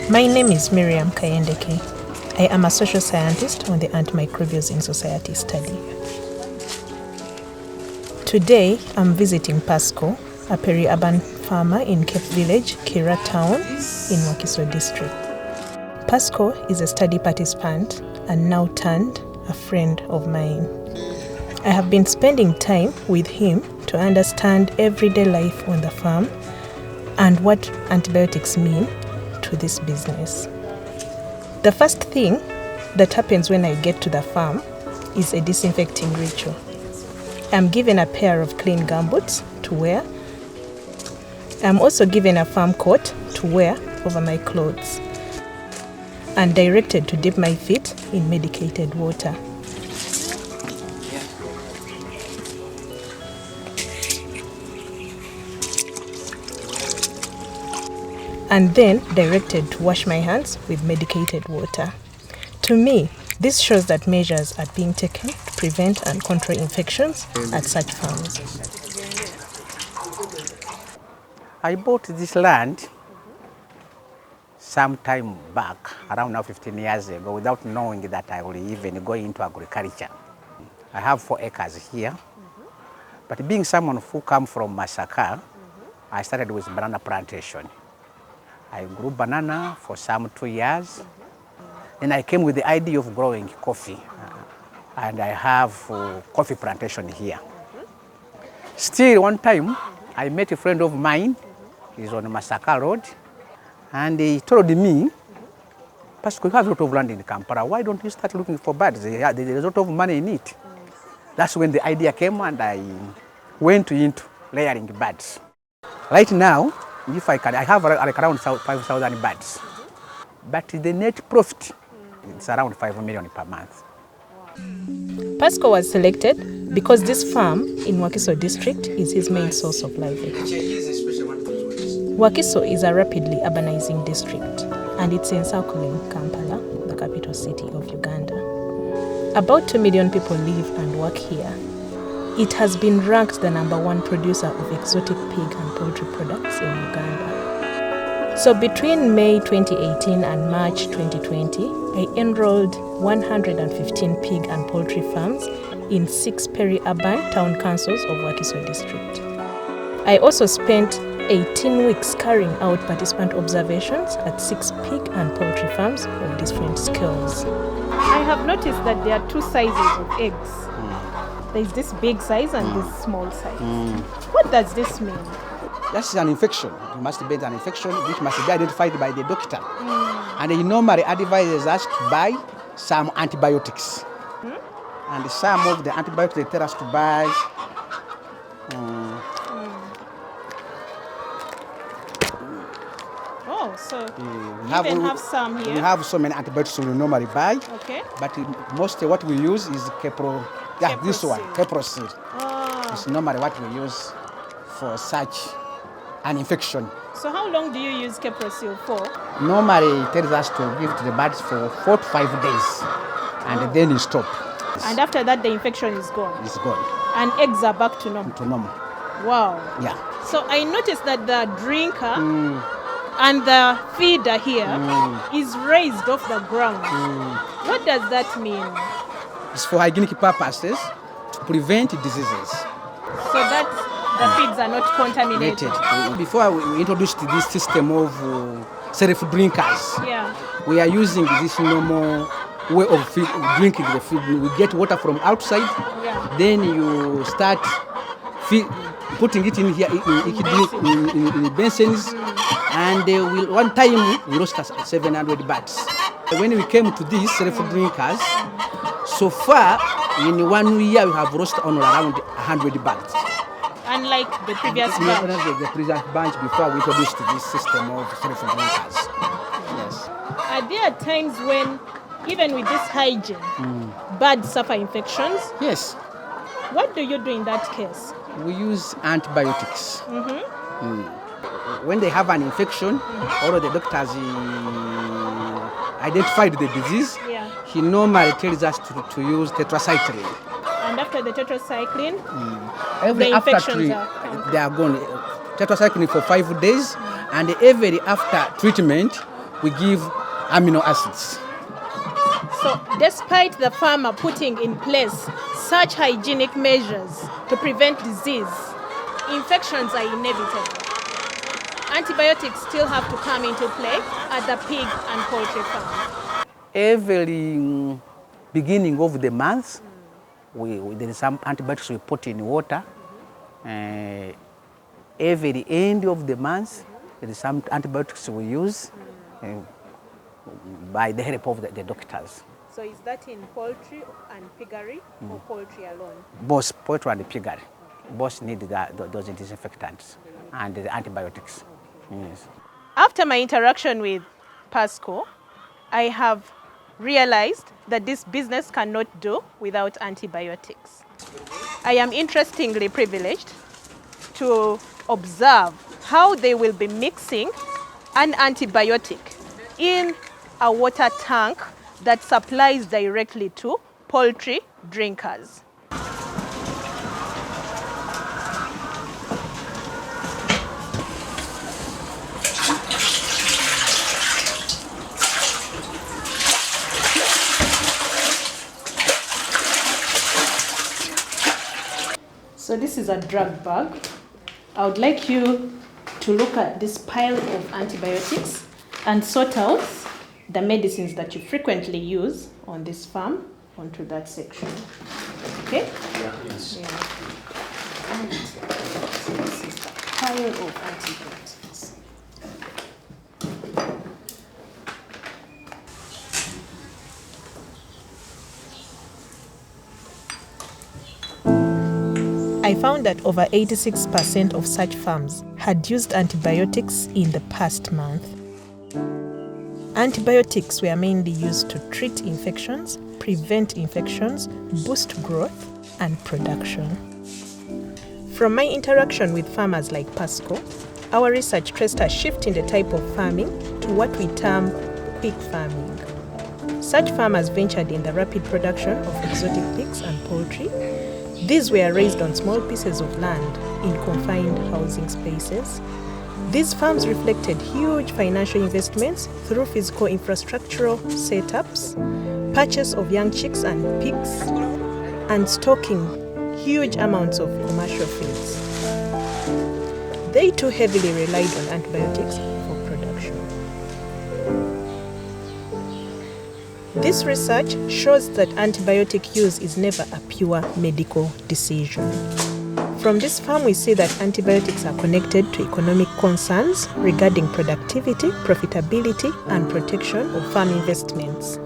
My name is Miriam Kayendeke. I am a social scientist on the Antimicrobials in Society study. Today, I'm visiting Pasco, a peri-urban farmer in Cape Village, Kira town in Wakiso district. Pasco is a study participant and now turned a friend of mine. I have been spending time with him to understand everyday life on the farm and what antibiotics mean to this business. The first thing that happens when I get to the farm is a disinfecting ritual. I'm given a pair of clean gumboots to wear. I'm also given a farm coat to wear over my clothes and directed to dip my feet in medicated water. And then directed to wash my hands with medicated water. To me, this shows that measures are being taken to prevent and control infections at such farms. I bought this land some time back, around now 15 years ago, without knowing that I will even go into agriculture. I have 4 acres here, but being someone who come from Masaka, I started with banana plantation. I grew banana for some 2 years. Then I came with the idea of growing coffee. And I have coffee plantation here. Still, one time, I met a friend of mine. He's on Masaka Road. And he told me, Pasco, you have a lot of land in Kampala. Why don't you start looking for birds? There's a lot of money in it. That's when the idea came and I went into layering birds. Right now, if I can, I have like around 5,000 birds. But the net profit is around 5 million per month. Pasco was selected because this farm in Wakiso district is his main source of livelihood. Wakiso is a rapidly urbanizing district and it's encircling Kampala, the capital city of Uganda. About 2 million people live and work here. It has been ranked the #1 producer of exotic pig and poultry products in Uganda. So between May 2018 and March 2020, I enrolled 115 pig and poultry farms in 6 peri-urban town councils of Wakiso district. I also spent 18 weeks carrying out participant observations at 6 pig and poultry farms of different scales. I have noticed that there are 2 sizes of eggs. There's this big size and this small size. What does this mean? That's an infection. It must be an infection which must be identified by the doctor. And he normally advises us to buy some antibiotics. And some of the antibiotics they tell us to buy Oh, so you even have some here? We have so many antibiotics we normally buy. Okay. But mostly what we use is this one, Keprosil. It's normally what we use for such an infection. So how long do you use Keprosil for? Normally it tells us to give to the birds for 4 to 5 days and then you stop. And after that the infection is gone? It's gone. And eggs are back to normal? To normal. Wow. Yeah. So I noticed that the drinker and the feeder here is raised off the ground. What does that mean? It's for hygienic purposes to prevent diseases. So that the feeds are not contaminated. Before we introduced this system of self-drinkers, we are using this normal way of drinking the feed. We get water from outside, then you start putting it in here in basins, and one time we lost 700 birds. When we came to these self-drinkers, so far in 1 year we have lost on around 100 birds. Unlike the previous batch. The previous batch before we introduced this system of self-drinkers. Yes. Are there times when, even with this hygiene, birds suffer infections? Yes. What do you do in that case? We use antibiotics. When they have an infection, or the doctors identified the disease, he normally tells us to use tetracycline. And after the tetracycline, Every the after infections are they are gone. Tetracycline for 5 days, and every after treatment, we give amino acids. So despite the farmer putting in place such hygienic measures to prevent disease, infections are inevitable. Antibiotics still have to come into play at the pig and poultry farm. Every beginning of the month, there is some antibiotics we put in water. Every end of the month, there is some antibiotics we use by the help of the doctors. So is that in poultry and piggery or poultry alone? Both poultry and piggery, both need those disinfectants and the antibiotics. Yes. After my interaction with Pasco, I have realized that this business cannot do without antibiotics. I am interestingly privileged to observe how they will be mixing an antibiotic in a water tank that supplies directly to poultry drinkers. So this is a drug bag. I would like you to look at this pile of antibiotics and sort out the medicines that you frequently use on this farm onto that section. Okay? Yeah, yes. Yeah. And so this is the pile of antibiotics. I found that over 86% of such farms had used antibiotics in the past month. Antibiotics were mainly used to treat infections, prevent infections, boost growth, and production. From my interaction with farmers like Pasco, our research traced a shift in the type of farming to what we term quick farming. Such farmers ventured in the rapid production of exotic pigs and poultry. These were raised on small pieces of land in confined housing spaces. These farms reflected huge financial investments through physical infrastructural setups, purchase of young chicks and pigs, and stocking huge amounts of commercial feeds. They too heavily relied on antibiotics for production. This research shows that antibiotic use is never a pure medical decision. From this farm, we see that antibiotics are connected to economic concerns regarding productivity, profitability, and protection of farm investments.